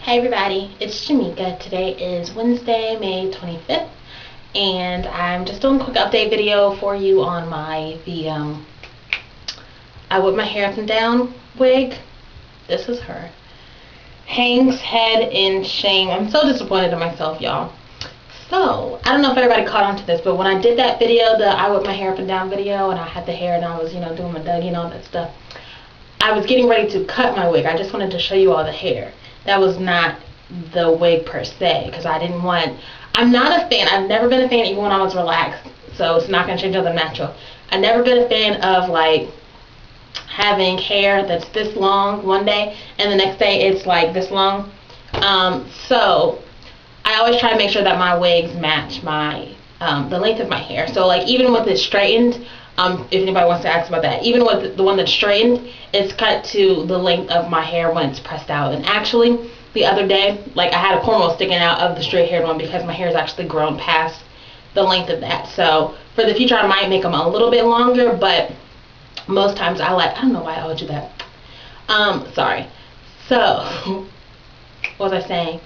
Hey everybody, it's Jameka. Today is Wednesday, May 25th, and I'm just doing a quick update video for you on I whip my hair up and down wig. This is her. Hangs head in shame. I'm so disappointed in myself, y'all. So, I don't know if everybody caught on to this, but when I did that video, the I whip my hair up and down video, and I had the hair and I was, doing my Dougie and all that stuff, I was getting ready to cut my wig. I just wanted to show you all the hair. That was not the wig per se, because I'm not a fan. I've never been a fan even when I was relaxed, so it's not going to change other natural. I've never been a fan of like having hair that's this long one day and the next day it's like this long. So I always try to make sure that my wigs match my the length of my hair. So like even with it straightened, if anybody wants to ask about that, even with the one that's straightened, it's cut to the length of my hair when it's pressed out. And actually, the other day, like I had a cornrow sticking out of the straight haired one because my hair is actually grown past the length of that. So for the future, I might make them a little bit longer, but most times I don't know why I always do that. Sorry. So, what was I saying?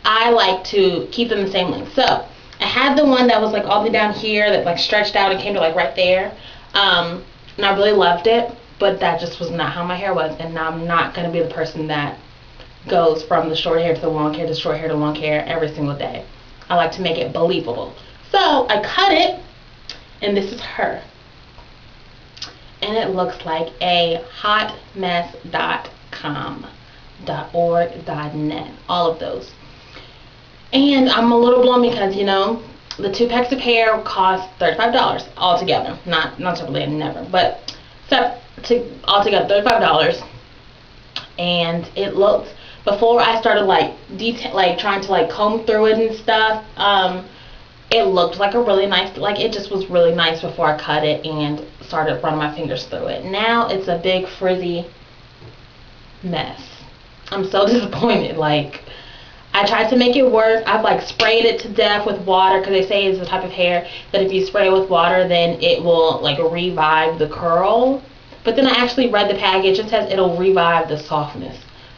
I like to keep them the same length. So, I had the one that was like all the way down here that like stretched out and came to like right there. And I really loved it, but that just was not how my hair was. And now I'm not going to be the person that goes from the short hair to the long hair to short hair to long hair every single day. I like to make it believable. So I cut it, and this is her. And it looks like a hotmess.com, .org, .net, all of those. And I'm a little blown because, the 2 packs of hair cost $35 altogether. Not separately, never, but altogether $35. And it looked, before I started trying to comb through it and stuff, it looked like a really nice, it just was really nice before I cut it and started running my fingers through it. Now it's a big frizzy mess. I'm so disappointed. I tried to make it work. I've sprayed it to death with water because they say it's the type of hair that if you spray it with water, then it will revive the curl. But then I actually read the package. It says it'll revive the softness.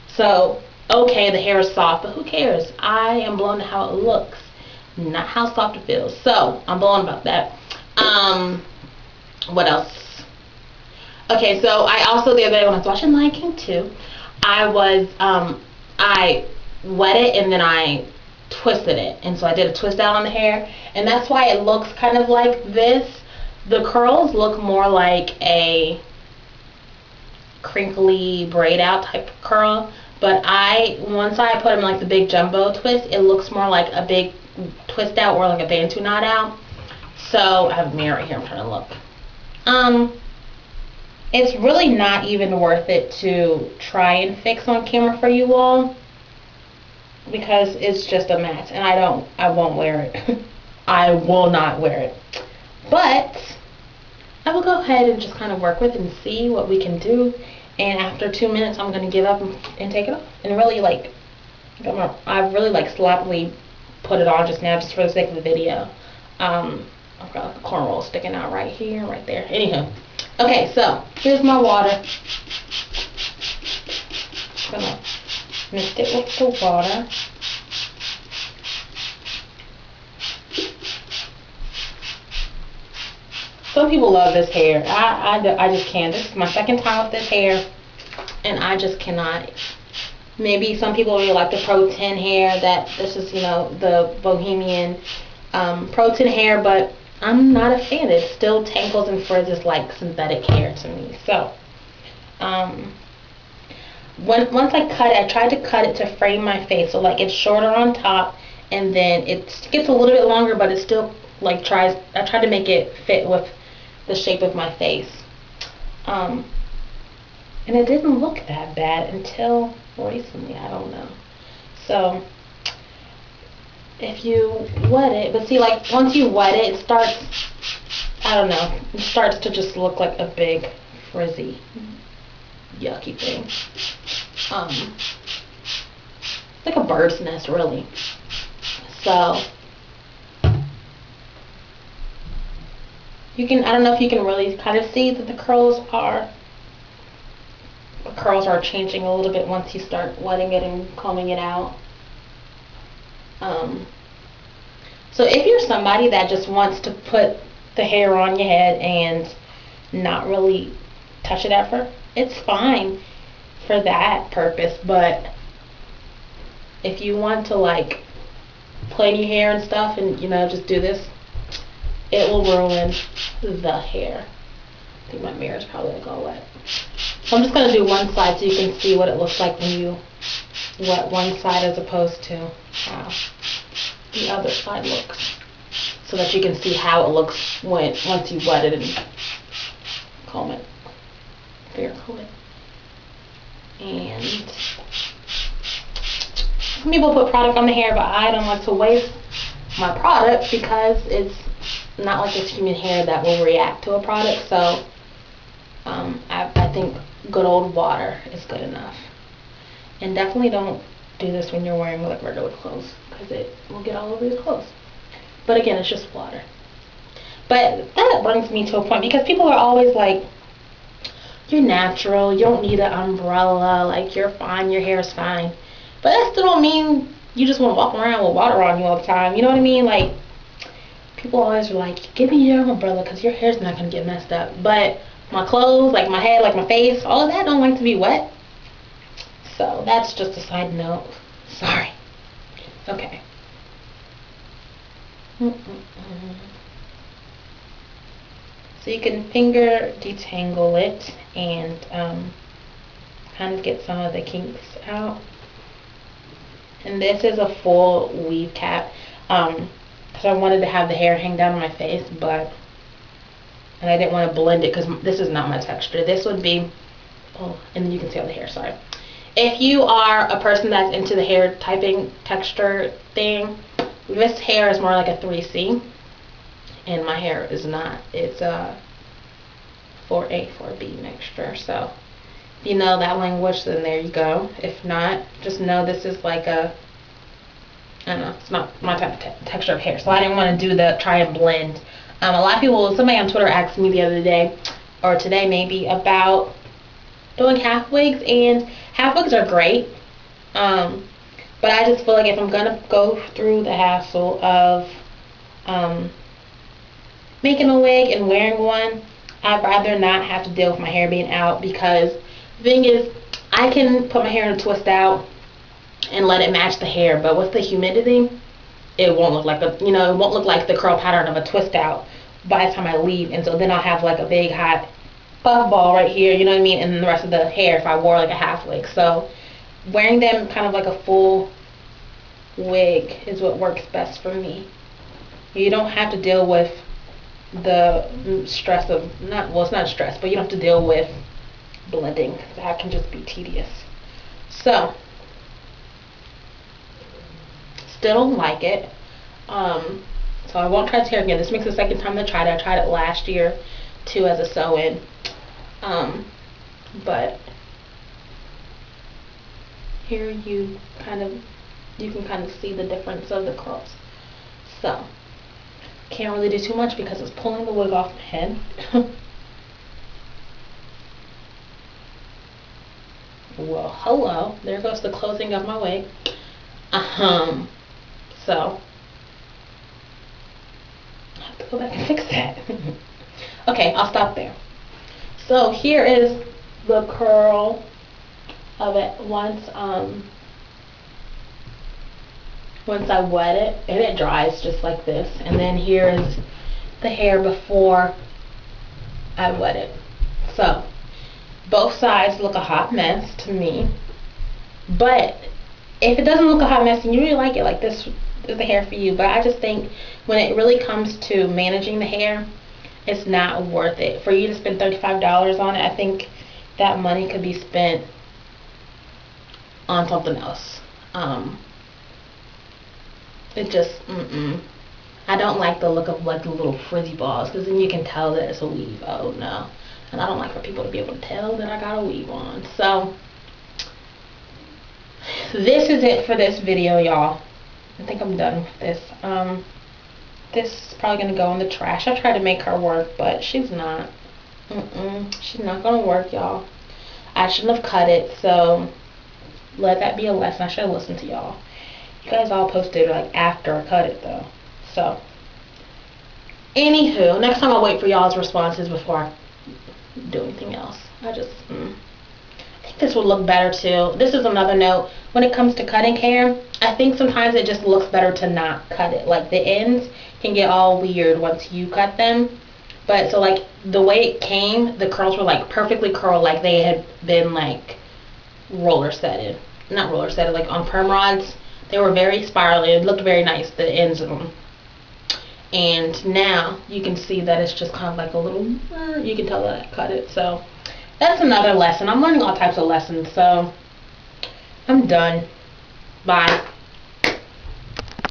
So, okay, the hair is soft, but who cares? I am blown at how it looks, not how soft it feels. So, I'm blown about that. What else? Okay, so I also, the other day when I was watching Lion King 2, I wet it and then I twisted it, and so I did a twist out on the hair, and that's why it looks kind of like this. The curls look more like a crinkly braid out type of curl, but once I put them in the big jumbo twist, it looks more like a big twist out or like a Bantu knot out. So I have a mirror right here, I'm trying to look. It's really not even worth it to try and fix on camera for you all, because it's just a mess, and I won't wear it. I will not wear it. But I will go ahead and just kind of work with it and see what we can do. And after 2 minutes, I'm going to give up and take it off. And really, I've really sloppily put it on just now, just for the sake of the video. I've got the cornrow sticking out right here, right there. Anywho. Okay, so here's my water. I'm going to mix it with the water. Some people love this hair. I just can't. This is my second time with this hair, and I just cannot. Maybe some people really like the Pro 10 hair. This is the Bohemian Pro 10 hair, but I'm not a fan. It still tangles and frizzes like synthetic hair to me. So once I cut it, I tried to cut it to frame my face, so it's shorter on top, and then it gets a little bit longer, but it still I tried to make it fit with the shape of my face. And it didn't look that bad until recently, I don't know. So if you wet it, but see, once you wet it, it starts, I don't know, it starts to just look like a big frizzy yucky thing. It's like a bird's nest, really. So I don't know if you can really kind of see that the curls curls are changing a little bit once you start wetting it and combing it out. So if you're somebody that just wants to put the hair on your head and not really touch it at first, it's fine for that purpose. But if you want to like play in your hair and stuff and just do this, it will ruin the hair. I think my mirror is probably all wet. So I'm just going to do one side so you can see what it looks like when you wet one side as opposed to how the other side looks, so that you can see how it looks once you wet it and comb it, finger comb it. And some people put product on the hair, but I don't like to waste my product because it's not like it's human hair that will react to a product. So I think good old water is good enough. And definitely don't do this when you're wearing like regular clothes, because it will get all over your clothes. But again, it's just water. But that brings me to a point, because people are always like, you're natural, you don't need an umbrella, like you're fine, your hair is fine. But that still don't mean you just want to walk around with water on you all the time. You know what I mean? Like, people always are like, give me your umbrella because your hair's not going to get messed up. But my clothes, like my head, like my face, all of that don't like to be wet. So that's just a side note. Sorry. Okay. So you can finger detangle it and kind of get some of the kinks out. And this is a full weave cap, because I wanted to have the hair hang down on my face, and I didn't want to blend it because this is not my texture. This would be, oh, and you can see all the hair, sorry. If you are a person that's into the hair typing texture thing, this hair is more like a 3C, and my hair is not. It's a 4A, 4B mixture. So if you know that language, then there you go. If not, just know this is like a, I don't know, it's not my type of texture of hair. So I didn't want to do the try and blend. A lot of people, somebody on Twitter asked me the other day, or today maybe, about doing half wigs, and half wigs are great. But I just feel like if I'm gonna go through the hassle of making a wig and wearing one, I'd rather not have to deal with my hair being out, because the thing is, I can put my hair in a twist out and let it match the hair, but with the humidity, it won't look like it won't look like the curl pattern of a twist out by the time I leave. And so then I'll have like a big hot puff ball right here, you know what I mean, and then the rest of the hair if I wore like a half wig. So wearing them kind of like a full wig is what works best for me. You don't have to deal with the stress of, it's not stress, but you don't have to deal with blending. That can just be tedious. So still don't like it. So I won't try this hair again. This makes the second time I tried it. I tried it last year too as a sew-in. But here you can kind of see the difference of the curls. So can't really do too much because it's pulling the wig off my head. Well, hello. There goes the closing of my wig. So I have to go back and fix that. Okay, I'll stop there. So here is the curl of it once I wet it, and it dries just like this. And then here is the hair before I wet it. So both sides look a hot mess to me, but if it doesn't look a hot mess and you really like it, like this is the hair for you. But I just think when it really comes to managing the hair, it's not worth it for you to spend $35 on it. I think that money could be spent on something else. It just, I don't like the look of like the little frizzy balls, because then you can tell that it's a weave. Oh no. And I don't like for people to be able to tell that I got a weave on. So this is it for this video, y'all. I think I'm done with this. This is probably going to go in the trash. I tried to make her work, but she's not. She's not going to work, y'all. I shouldn't have cut it, so let that be a lesson. I should have listened to y'all. You guys all posted like after I cut it though. So, anywho, next time I'll wait for y'all's responses before I do anything else. I think this would look better too. This is another note. When it comes to cutting hair, I think sometimes it just looks better to not cut it. Like the ends can get all weird once you cut them. But so like the way it came, the curls were like perfectly curled, like they had been like roller setted. Not roller setted, like on perm rods. They were very spirally. It looked very nice, the ends of them. And now you can see that it's just kind of like a little, you can tell that I cut it. So that's another lesson. I'm learning all types of lessons. So I'm done. Bye.